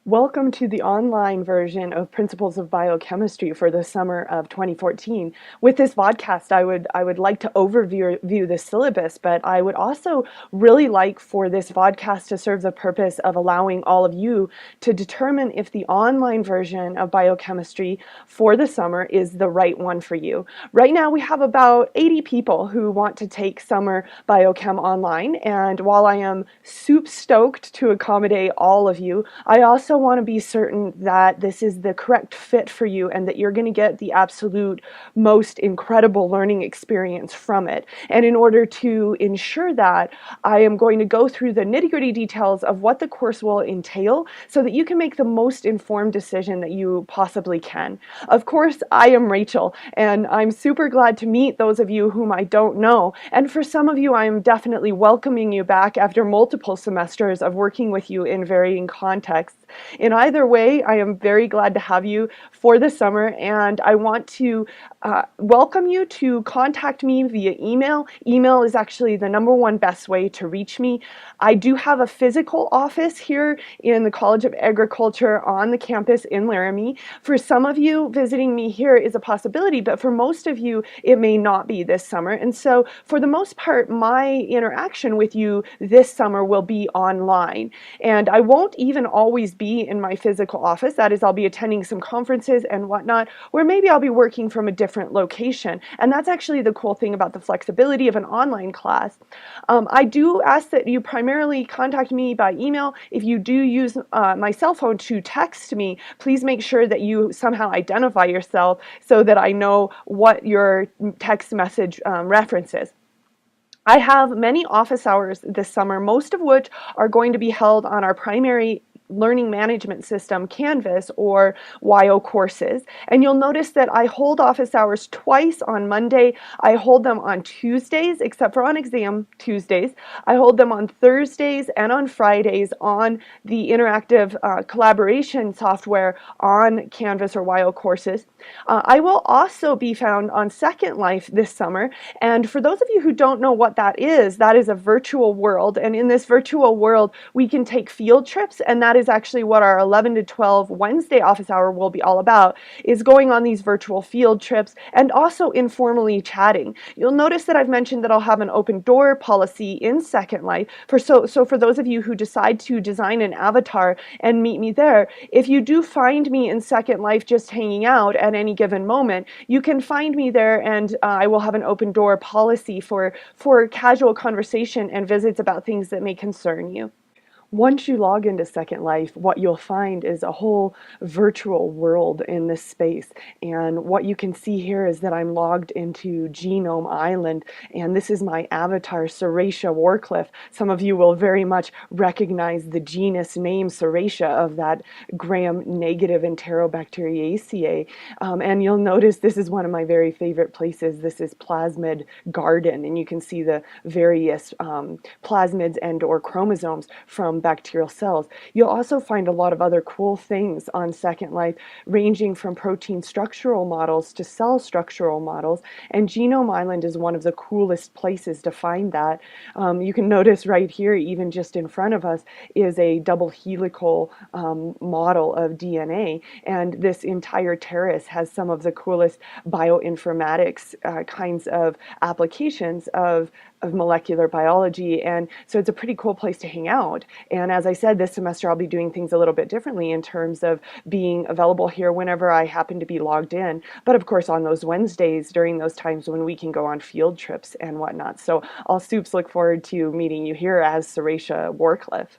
Welcome to the online version of Principles of Biochemistry for the summer of 2014. With this podcast, I would like to overview the syllabus, but I would also really like for this podcast to serve the purpose of allowing all of you to determine if the online version of biochemistry for the summer is the right one for you. Right now, we have about 80 people who want to take summer biochem online, and while I am soup stoked to accommodate all of you, I also want to be certain that this is the correct fit for you and that you're going to get the absolute most incredible learning experience from it. And in order to ensure that, I am going to go through the nitty-gritty details of what the course will entail so that you can make the most informed decision that you possibly can. Of course, I am Rachel, and I'm super glad to meet those of you whom I don't know. And for some of you, I am definitely welcoming you back after multiple semesters of working with you in varying contexts. In either way, I am very glad to have you for the summer, and I want to welcome you to contact me via email. Email is actually the #1 best way to reach me. I do have a physical office here in the College of Agriculture on the campus in Laramie. For some of you, visiting me here is a possibility, but for most of you, it may not be this summer. And so, for the most part, my interaction with you this summer will be online. And I won't even always be in my physical office. That is, I'll be attending some conferences and whatnot, where maybe I'll be working from a different location. And that's actually the cool thing about the flexibility of an online class. I do ask that you primarily contact me by email. If you do use my cell phone to text me, please make sure that you somehow identify yourself so that I know what your text message references. I have many office hours this summer, most of which are going to be held on our primary learning management system, Canvas, or YO courses. And you'll notice that I hold office hours twice on Monday. I hold them on Tuesdays, except for on exam Tuesdays. I hold them on Thursdays and on Fridays on the interactive collaboration software on Canvas or YO courses. I will also be found on Second Life this summer. And for those of you who don't know what that is a virtual world. And in this virtual world, we can take field trips, and that is actually what our 11 to 12 Wednesday office hour will be all about, is going on these virtual field trips and also informally chatting. You'll notice that I've mentioned that I'll have an open door policy in Second Life. So for those of you who decide to design an avatar and meet me there, if you do find me in Second Life just hanging out at any given moment, you can find me there, and I will have an open door policy for casual conversation and visits about things that may concern you. Once you log into Second Life, what you'll find is a whole virtual world in this space. And what you can see here is that I'm logged into Genome Island, and this is my avatar, Serratia Warcliffe. Some of you will very much recognize the genus name Serratia of that gram-negative Enterobacteriaceae. And you'll notice this is one of my very favorite places. This is Plasmid Garden, and you can see the various plasmids and or chromosomes from bacterial cells. You'll also find a lot of other cool things on Second Life, ranging from protein structural models to cell structural models, and Genome Island is one of the coolest places to find that. You can notice right here, even just in front of us, is a double helical model of DNA, and this entire terrace has some of the coolest bioinformatics kinds of applications of molecular biology, and so it's a pretty cool place to hang out. And as I said, this semester I'll be doing things a little bit differently in terms of being available here whenever I happen to be logged in, but of course on those Wednesdays during those times when we can go on field trips and whatnot. So all soups look forward to meeting you here as Serratia Warcliffe.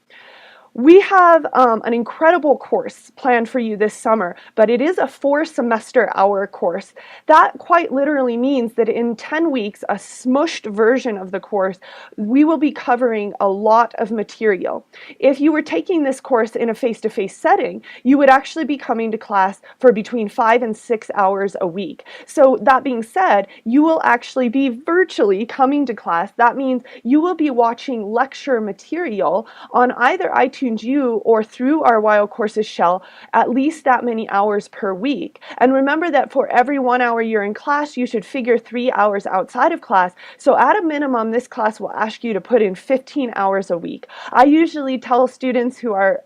We have an incredible course planned for you this summer, but it is a 4-semester-hour course. That quite literally means that in 10 weeks, a smushed version of the course, we will be covering a lot of material. If you were taking this course in a face-to-face setting, you would actually be coming to class for between 5 and 6 hours a week. So that being said, you will actually be virtually coming to class. That means you will be watching lecture material on either iTunes fine-tuned you or through our Wild Courses shell at least that many hours per week. And remember that for every 1 hour you're in class, you should figure 3 hours outside of class. So at a minimum, this class will ask you to put in 15 hours a week. I usually tell students who are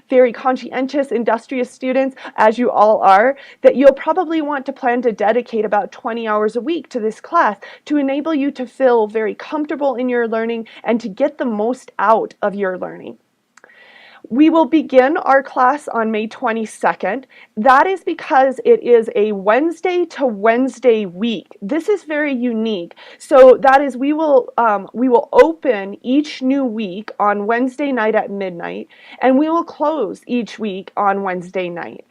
very conscientious, industrious students, as you all are, that you'll probably want to plan to dedicate about 20 hours a week to this class to enable you to feel very comfortable in your learning and to get the most out of your learning. We will begin our class on May 22nd. That is because it is a Wednesday to Wednesday week. This is very unique. So that is, we will open each new week on Wednesday night at midnight, and we will close each week on Wednesday night.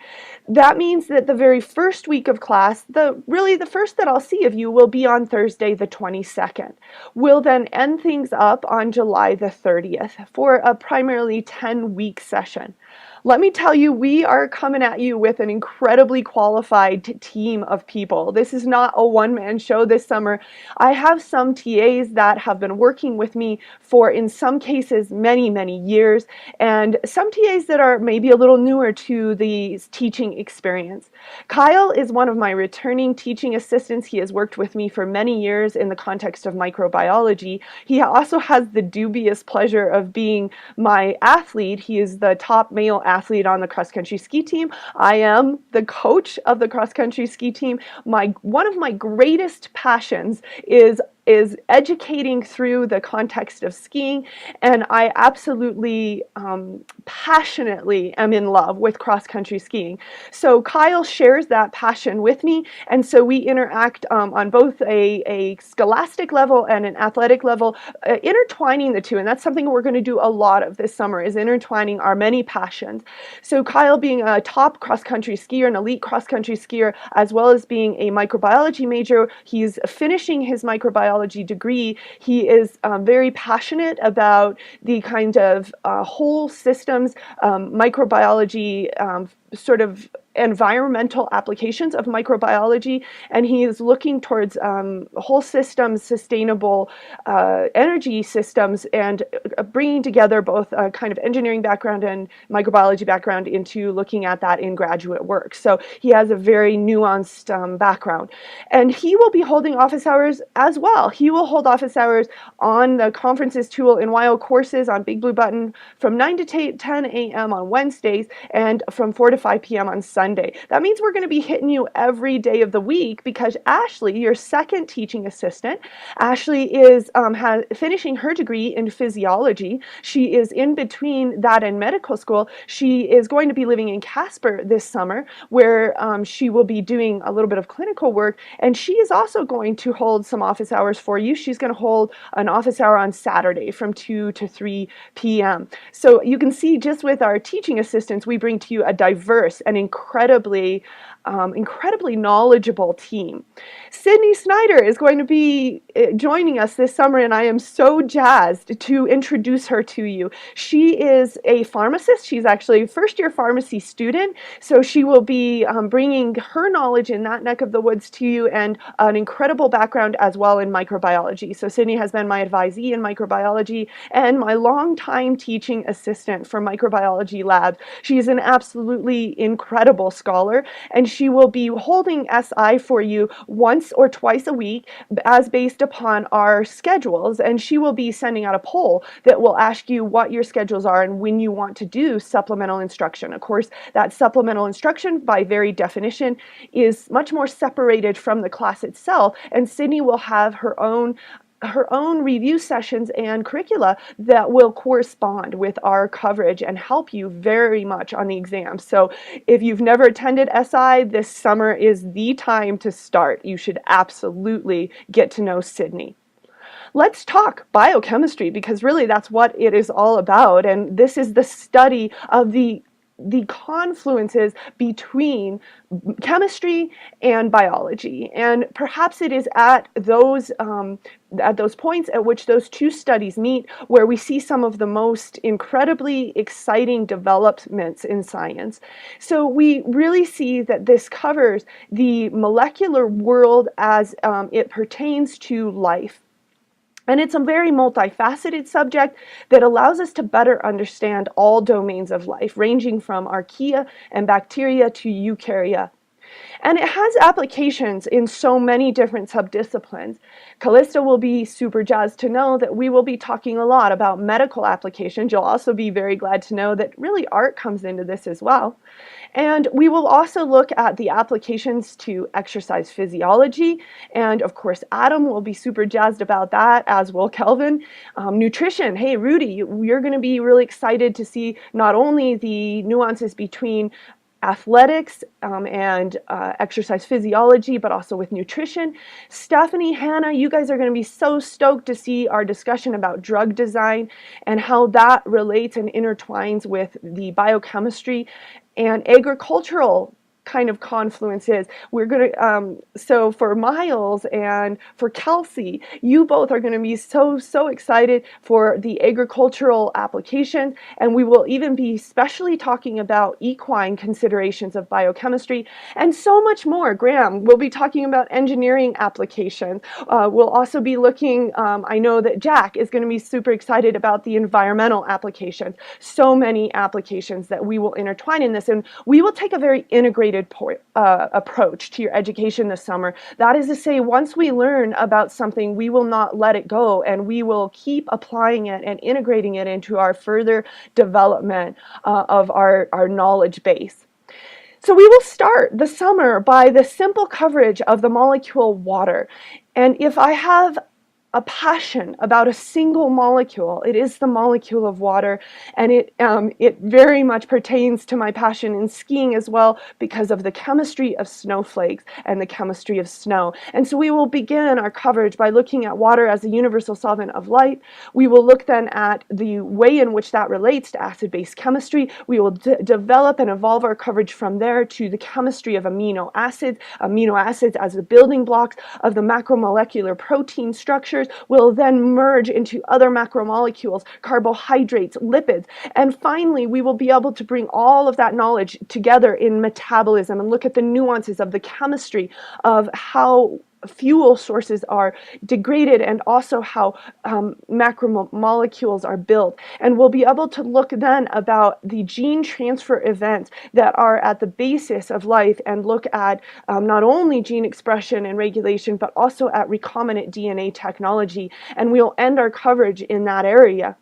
That means that the very first week of class, really the first that I'll see of you, will be on Thursday the 22nd. We'll then end things up on July the 30th for a primarily 10-week session. Let me tell you, we are coming at you with an incredibly qualified team of people. This is not a one-man show this summer. I have some TAs that have been working with me for, in some cases, many, many years, and some TAs that are maybe a little newer to the teaching experience. Kyle is one of my returning teaching assistants. He has worked with me for many years in the context of microbiology. He also has the dubious pleasure of being my athlete. He is the top male athlete on the cross-country ski team. I am the coach of the cross-country ski team. One of my greatest passions is educating through the context of skiing, and I absolutely passionately am in love with cross-country skiing. So Kyle shares that passion with me, and so we interact on both a scholastic level and an athletic level, intertwining the two, and that's something we're going to do a lot of this summer, is intertwining our many passions. So Kyle, being a top cross-country skier, an elite cross-country skier, as well as being a microbiology major, he's finishing his microbiology degree. He is very passionate about the kind of whole systems microbiology sort of environmental applications of microbiology, and he is looking towards whole systems, sustainable energy systems, and bringing together both a kind of engineering background and microbiology background into looking at that in graduate work. So he has a very nuanced background, and he will be holding office hours as well. He will hold office hours on the conferences tool in Wild Courses on Big Blue Button from 9 to 10 a.m. on Wednesdays and from 4 to 5 p.m. on Sunday. That means we're going to be hitting you every day of the week, because Ashley, your second teaching assistant, Ashley is finishing her degree in physiology. She is in between that and medical school. She is going to be living in Casper this summer, where she will be doing a little bit of clinical work, and she is also going to hold some office hours for you. She's going to hold an office hour on Saturday from 2 to 3 p.m. So you can see, just with our teaching assistants, we bring to you a diverse and incredibly knowledgeable team. Sydney Schneider is going to be joining us this summer, and I am so jazzed to introduce her to you. She is a pharmacist. She's actually a first-year pharmacy student, so she will be bringing her knowledge in that neck of the woods to you, and an incredible background as well in microbiology. So Sydney has been my advisee in microbiology and my longtime teaching assistant for microbiology labs. She's an absolutely incredible scholar, and she will be holding SI for you once or twice a week as based upon our schedules, and she will be sending out a poll that will ask you what your schedules are and when you want to do supplemental instruction. Of course, that supplemental instruction, by very definition, is much more separated from the class itself, and Sydney will have her own review sessions and curricula that will correspond with our coverage and help you very much on the exam. So if you've never attended SI, this summer is the time to start. You should absolutely get to know Sydney. Let's talk biochemistry, because really that's what it is all about, and this is the study of the confluences between chemistry and biology, and perhaps it is at those points at which those two studies meet where we see some of the most incredibly exciting developments in science. So we really see that this covers the molecular world as it pertains to life. And it's a very multifaceted subject that allows us to better understand all domains of life, ranging from archaea and bacteria to eukarya. And it has applications in so many different subdisciplines. Callista will be super jazzed to know that we will be talking a lot about medical applications. You'll also be very glad to know that really art comes into this as well. And we will also look at the applications to exercise physiology. And of course, Adam will be super jazzed about that, as will Kelvin. Nutrition, hey, Rudy, you're going to be really excited to see not only the nuances between athletics and exercise physiology, but also with nutrition. Stephanie, Hannah, you guys are going to be so stoked to see our discussion about drug design and how that relates and intertwines with the biochemistry and agricultural kind of confluences. We're going to, so for Miles and for Kelsey, you both are going to be so excited for the agricultural applications, and we will even be specially talking about equine considerations of biochemistry and so much more. Graham, we'll be talking about engineering applications. We'll also be looking, I know that Jack is going to be super excited about the environmental applications. So many applications that we will intertwine in this, and we will take a very integrated approach to your education this summer. That is to say, once we learn about something, we will not let it go, and we will keep applying it and integrating it into our further development of our knowledge base. So we will start the summer by the simple coverage of the molecule water. And if I have a passion about a single molecule, it is the molecule of water, and it very much pertains to my passion in skiing as well, because of the chemistry of snowflakes and the chemistry of snow. And so we will begin our coverage by looking at water as a universal solvent of light. We will look then at the way in which that relates to acid-base chemistry. We will develop and evolve our coverage from there to the chemistry of amino acids as the building blocks of the macromolecular protein structures will then merge into other macromolecules, carbohydrates, lipids, and finally we will be able to bring all of that knowledge together in metabolism and look at the nuances of the chemistry of how fuel sources are degraded and also how macromolecules are built. And we'll be able to look then about the gene transfer events that are at the basis of life and look at not only gene expression and regulation, but also at recombinant DNA technology. And we'll end our coverage in that area.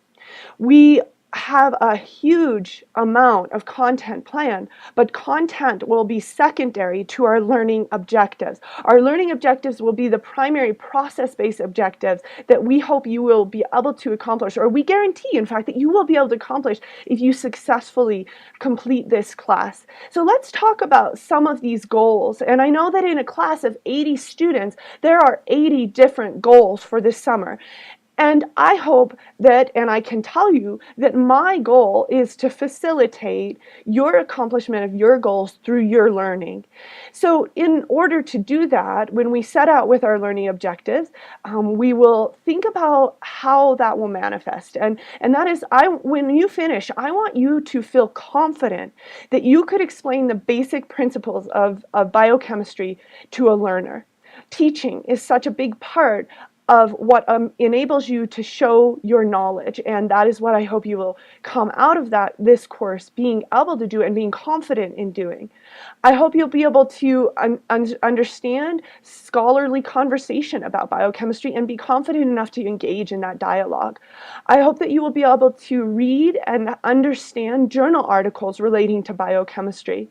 We have a huge amount of content planned, but content will be secondary to our learning objectives. Our learning objectives will be the primary process-based objectives that we hope you will be able to accomplish, or we guarantee, in fact, that you will be able to accomplish if you successfully complete this class. So let's talk about some of these goals. And I know that in a class of 80 students, there are 80 different goals for this summer. And I hope that, and I can tell you that my goal is to facilitate your accomplishment of your goals through your learning. So in order to do that, when we set out with our learning objectives, we will think about how that will manifest. And that is, when you finish, I want you to feel confident that you could explain the basic principles of biochemistry to a learner. Teaching is such a big part of what enables you to show your knowledge, and that is what I hope you will come out of this course being able to do and being confident in doing. I hope you'll be able to understand scholarly conversation about biochemistry and be confident enough to engage in that dialogue. I hope that you will be able to read and understand journal articles relating to biochemistry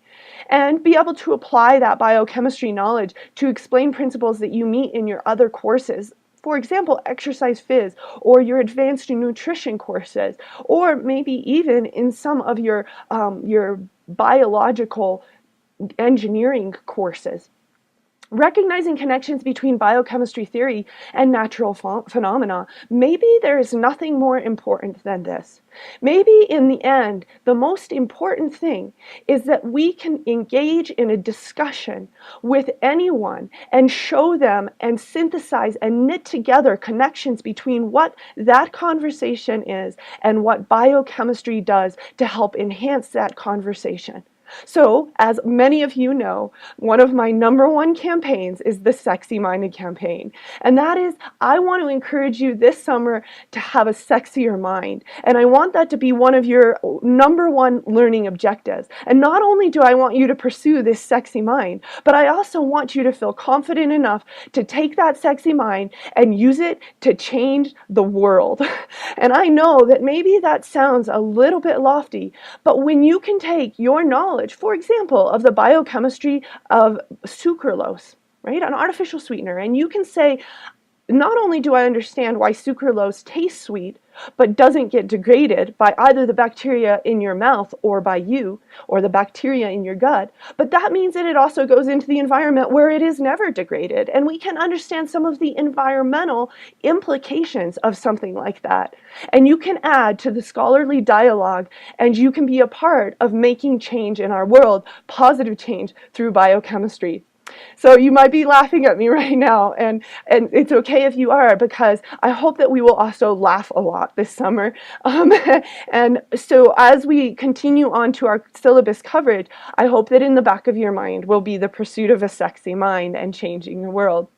and be able to apply that biochemistry knowledge to explain principles that you meet in your other courses. For example, exercise phys, or your advanced nutrition courses, or maybe even in some of your biological engineering courses. Recognizing connections between biochemistry theory and natural phenomena, maybe there is nothing more important than this. Maybe in the end, the most important thing is that we can engage in a discussion with anyone and show them and synthesize and knit together connections between what that conversation is and what biochemistry does to help enhance that conversation. So, as many of you know, one of my #1 campaigns is the Sexy Minded campaign. And that is, I want to encourage you this summer to have a sexier mind. And I want that to be one of your #1 learning objectives. And not only do I want you to pursue this sexy mind, but I also want you to feel confident enough to take that sexy mind and use it to change the world. And I know that maybe that sounds a little bit lofty, but when you can take your knowledge, for example, of the biochemistry of sucralose, right, an artificial sweetener, and you can say, not only do I understand why sucralose tastes sweet, but doesn't get degraded by either the bacteria in your mouth or by you, or the bacteria in your gut, but that means that it also goes into the environment where it is never degraded. And we can understand some of the environmental implications of something like that. And you can add to the scholarly dialogue, and you can be a part of making change in our world, positive change through biochemistry. So you might be laughing at me right now, and it's okay if you are, because I hope that we will also laugh a lot this summer. And so as we continue on to our syllabus coverage, I hope that in the back of your mind will be the pursuit of a sexy mind and changing the world.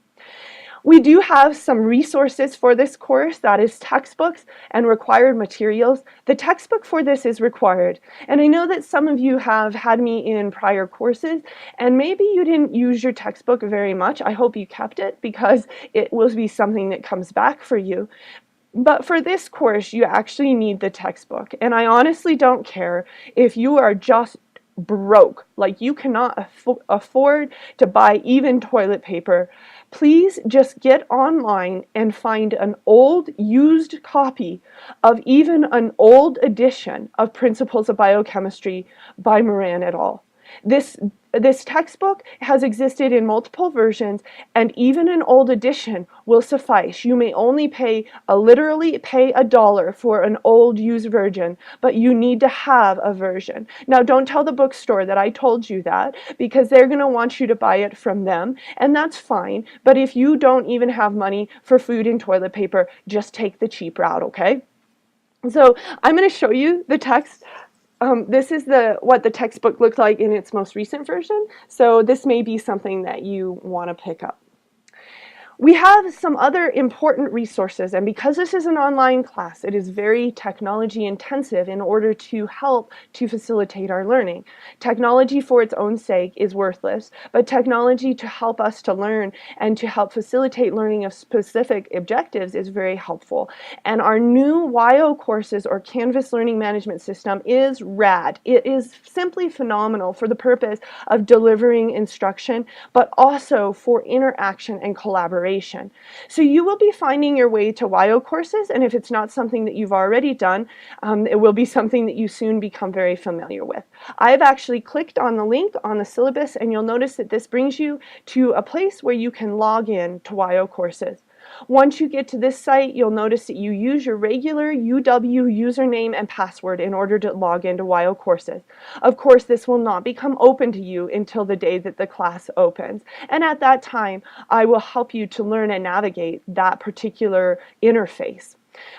We do have some resources for this course, that is textbooks and required materials. The textbook for this is required, and I know that some of you have had me in prior courses, and maybe you didn't use your textbook very much. I hope you kept it, because it will be something that comes back for you. But for this course, you actually need the textbook, and I honestly don't care if you are just broke, like you cannot afford to buy even toilet paper. Please just get online and find an old used copy of even an old edition of Principles of Biochemistry by Moran et al. This textbook has existed in multiple versions, and even an old edition will suffice. You may only literally pay $1 for an old used version, but you need to have a version. Now, don't tell the bookstore that I told you that, because they're going to want you to buy it from them, and that's fine. But if you don't even have money for food and toilet paper, just take the cheap route, okay? So I'm going to show you the text. This is what the textbook looked like in its most recent version, so this may be something that you want to pick up. We have some other important resources, and because this is an online class, it is very technology intensive in order to help to facilitate our learning. Technology for its own sake is worthless, but technology to help us to learn and to help facilitate learning of specific objectives is very helpful. And our new YO courses, or Canvas Learning Management System, is rad. It is simply phenomenal for the purpose of delivering instruction, but also for interaction and collaboration. So you will be finding your way to YO courses, and if it's not something that you've already done, it will be something that you soon become very familiar with. I've actually clicked on the link on the syllabus, and you'll notice that this brings you to a place where you can log in to YO courses. Once you get to this site, you'll notice that you use your regular UW username and password in order to log into YO courses. Of course, this will not become open to you until the day that the class opens. And at that time, I will help you to learn and navigate that particular interface.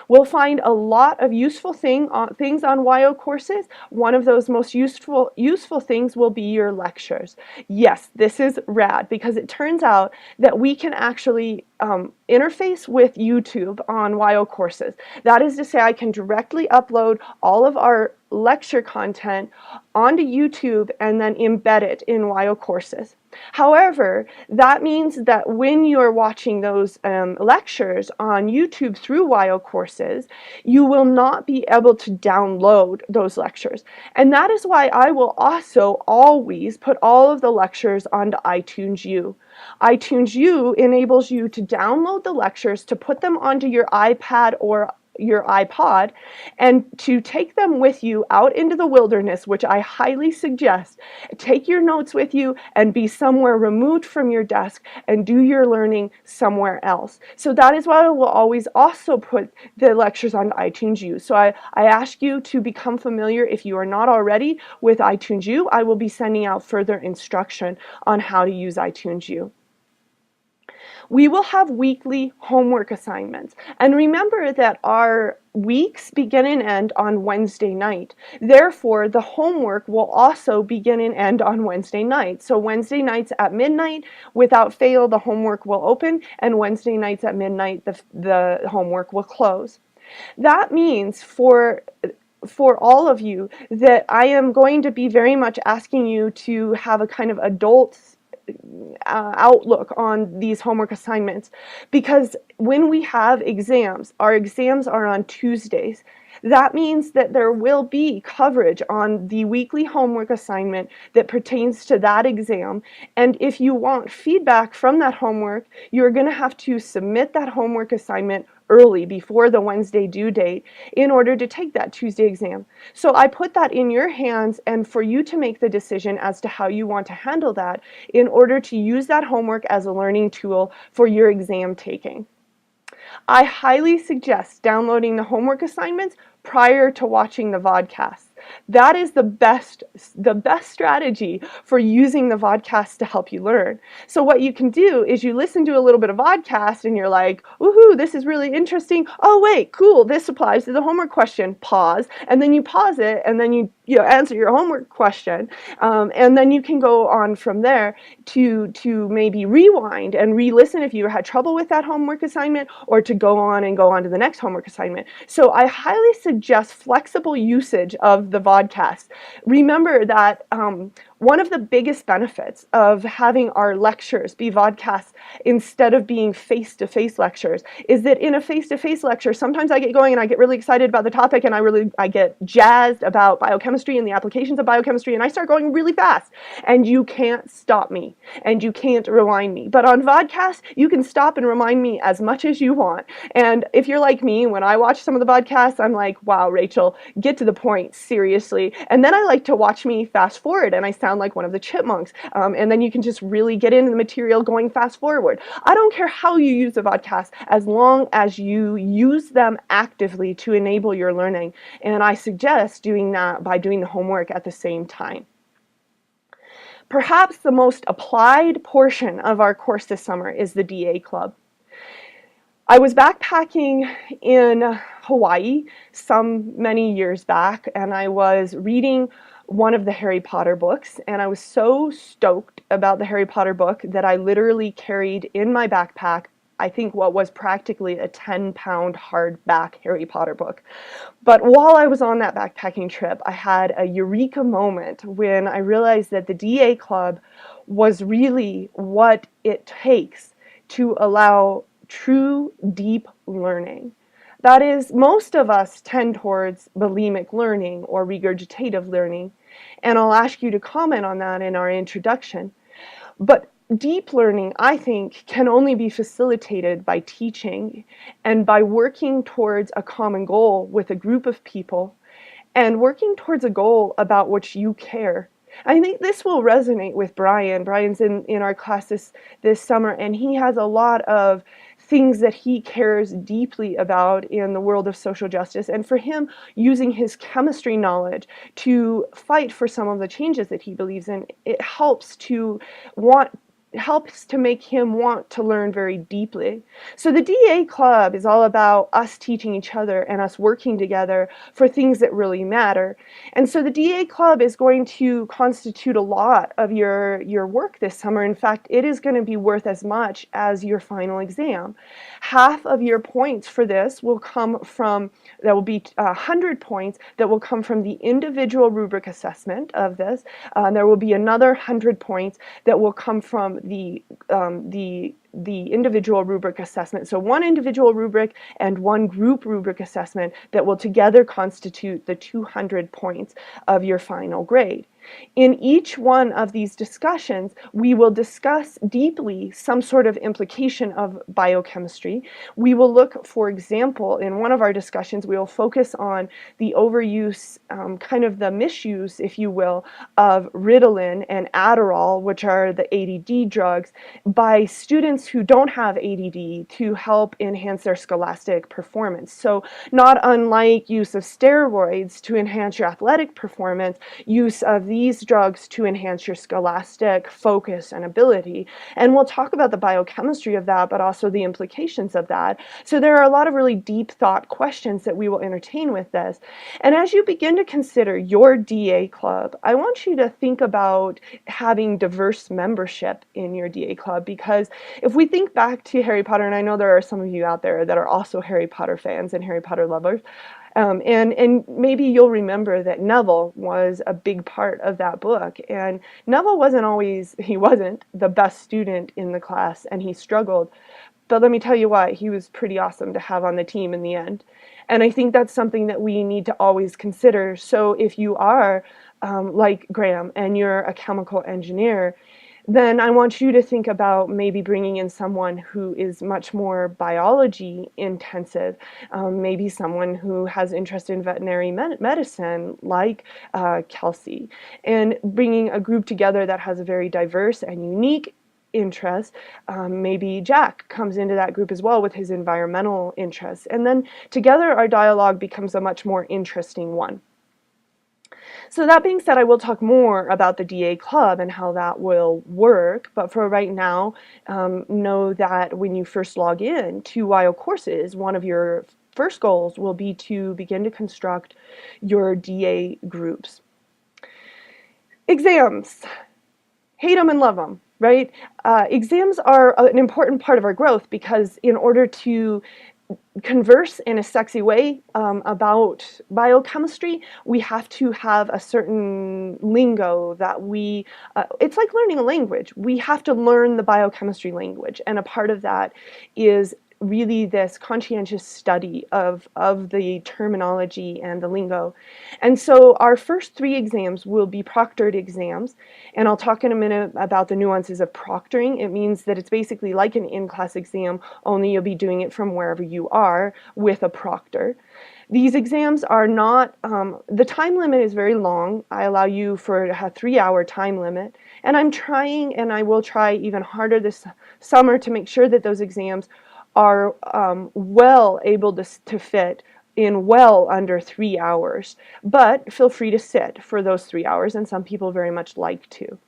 We'll find a lot of useful things on YO courses. One of those most useful things will be your lectures. Yes, this is rad, because it turns out that we can actually interface with YouTube on YO courses. That is to say, I can directly upload all of our lecture content onto YouTube and then embed it in YO courses. However, that means that when you're watching those lectures on YouTube through YO courses, you will not be able to download those lectures. And that is why I will also always put all of the lectures onto iTunes U. iTunes U enables you to download the lectures, to put them onto your iPad or your iPod, and to take them with you out into the wilderness, which I highly suggest. Take your notes with you and be somewhere removed from your desk and do your learning somewhere else. So that is why I will always also put the lectures on iTunes U. So I ask you to become familiar, if you are not already, with iTunes U. I will be sending out further instruction on how to use iTunes U. We will have weekly homework assignments. And remember that our weeks begin and end on Wednesday night. Therefore, the homework will also begin and end on Wednesday night. So Wednesday nights at midnight, without fail, the homework will open, and Wednesday nights at midnight, the homework will close. That means for all of you that I am going to be very much asking you to have a kind of adult outlook on these homework assignments, because when we have exams, our exams are on Tuesdays. That means that there will be coverage on the weekly homework assignment that pertains to that exam, and if you want feedback from that homework, you're going to have to submit that homework assignment early, before the Wednesday due date, in order to take that Tuesday exam. So I put that in your hands, and for you to make the decision as to how you want to handle that in order to use that homework as a learning tool for your exam taking. I highly suggest downloading the homework assignments prior to watching the vodcast. That is the best strategy for using the vodcast to help you learn. So what you can do is you listen to a little bit of vodcast and you're like, woohoo, this is really interesting. Oh wait, cool, this applies to the homework question. Pause, and then you pause it, and then you answer your homework question, and then you can go on from there to maybe rewind and re-listen if you had trouble with that homework assignment, or to go on to the next homework assignment. So I highly suggest flexible usage of the vodcast. Remember that one of the biggest benefits of having our lectures be vodcasts instead of being face-to-face lectures is that in a face-to-face lecture, sometimes I get going and I get really excited about the topic, and I get jazzed about biochemistry and the applications of biochemistry, and I start going really fast, and you can't stop me and you can't rewind me. But on vodcast, you can stop and remind me as much as you want. And if you're like me, when I watch some of the podcasts, I'm like, wow, Rachel, get to the point, seriously. And then I like to watch me fast forward, and I sound like one of the chipmunks. And then you can just really get into the material going fast forward. I don't care how you use the podcast, as long as you use them actively to enable your learning. And I suggest doing that by doing the homework at the same time. Perhaps the most applied portion of our course this summer is the DA Club. I was backpacking in Hawaii many years back, and I was reading one of the Harry Potter books, and I was so stoked about the Harry Potter book that I literally carried in my backpack, I think, what was practically a 10-pound hardback Harry Potter book. But while I was on that backpacking trip, I had a eureka moment when I realized that the DA Club was really what it takes to allow true, deep learning. That is, most of us tend towards bulimic learning or regurgitative learning, and I'll ask you to comment on that in our introduction. But deep learning, I think, can only be facilitated by teaching and by working towards a common goal with a group of people and working towards a goal about which you care. I think this will resonate with Brian. Brian's in our class this summer, and he has a lot of things that he cares deeply about in the world of social justice, and for him, using his chemistry knowledge to fight for some of the changes that he believes in, it helps to make him want to learn very deeply. So the DA Club is all about us teaching each other and us working together for things that really matter. And so the DA Club is going to constitute a lot of your work this summer. In fact, it is going to be worth as much as your final exam. Half of your points for this will come from, that will be 100 points that will come from the individual rubric assessment of this. There will be another 100 points that will come from the individual rubric assessment. So one individual rubric and one group rubric assessment that will together constitute the 200 points of your final grade. In each one of these discussions, we will discuss deeply some sort of implication of biochemistry. We will look, for example, in one of our discussions, we will focus on the overuse, kind of the misuse, if you will, of Ritalin and Adderall, which are the ADD drugs, by students students who don't have ADD to help enhance their scholastic performance. So not unlike use of steroids to enhance your athletic performance, use of these drugs to enhance your scholastic focus and ability. And we'll talk about the biochemistry of that, but also the implications of that. So there are a lot of really deep thought questions that we will entertain with this. And as you begin to consider your DA club, I want you to think about having diverse membership in your DA club, because if we think back to Harry Potter, and I know there are some of you out there that are also Harry Potter fans and Harry Potter lovers, and maybe you'll remember that Neville was a big part of that book. And Neville he wasn't the best student in the class, and he struggled. But let me tell you what, he was pretty awesome to have on the team in the end. And I think that's something that we need to always consider. So if you are like Graham and you're a chemical engineer, then I want you to think about maybe bringing in someone who is much more biology intensive, maybe someone who has interest in veterinary medicine like Kelsey, and bringing a group together that has a very diverse and unique interest. Maybe Jack comes into that group as well with his environmental interests, and then together our dialogue becomes a much more interesting one. So that being said, I will talk more about the DA Club and how that will work, but for right now, know that when you first log in to WIO courses, one of your first goals will be to begin to construct your DA groups. Exams. Hate them and love them, right? Exams are an important part of our growth, because in order to converse in a sexy way about biochemistry, we have to have a certain lingo that it's like learning a language. We have to learn the biochemistry language, and a part of that is really this conscientious study of the terminology and the lingo. And so our first 3 exams will be proctored exams, and I'll talk in a minute about the nuances of proctoring. It means that it's basically like an in-class exam, only you'll be doing it from wherever you are with a proctor. These exams are not, the time limit is very long. I allow you for a 3-hour time limit, and I'm trying, and I will try even harder this summer to make sure that those exams are well able to fit in well under 3 hours. But feel free to sit for those 3 hours, and some people very much like to.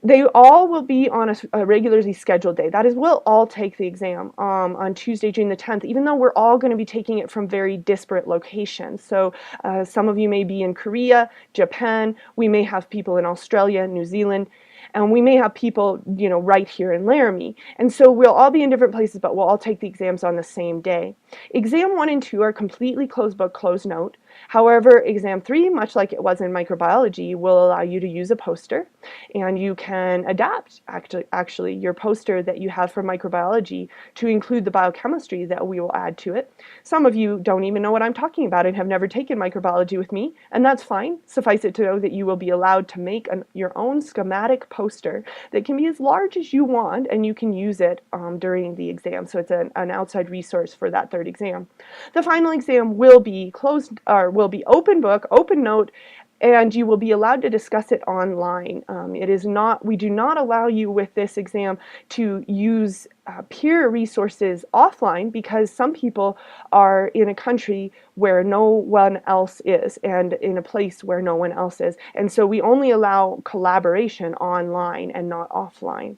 They all will be on a regularly scheduled day. That is, we'll all take the exam on Tuesday, June the 10th, even though we're all going to be taking it from very disparate locations. So some of you may be in Korea, Japan, we may have people in Australia, New Zealand, and we may have people, right here in Laramie. And so we'll all be in different places, but we'll all take the exams on the same day. Exam 1 and 2 are completely closed book, closed note. However, exam 3, much like it was in microbiology, will allow you to use a poster, and you can adapt actually your poster that you have for microbiology to include the biochemistry that we will add to it. Some of you don't even know what I'm talking about and have never taken microbiology with me, and that's fine. Suffice it to know that you will be allowed to make your own schematic poster that can be as large as you want, and you can use it during the exam. So it's an outside resource for that 3rd exam. The final exam will be will be open book, open note, and you will be allowed to discuss it online. We do not allow you with this exam to use peer resources offline, because some people are in a country where no one else is and in a place where no one else is. And so we only allow collaboration online and not offline.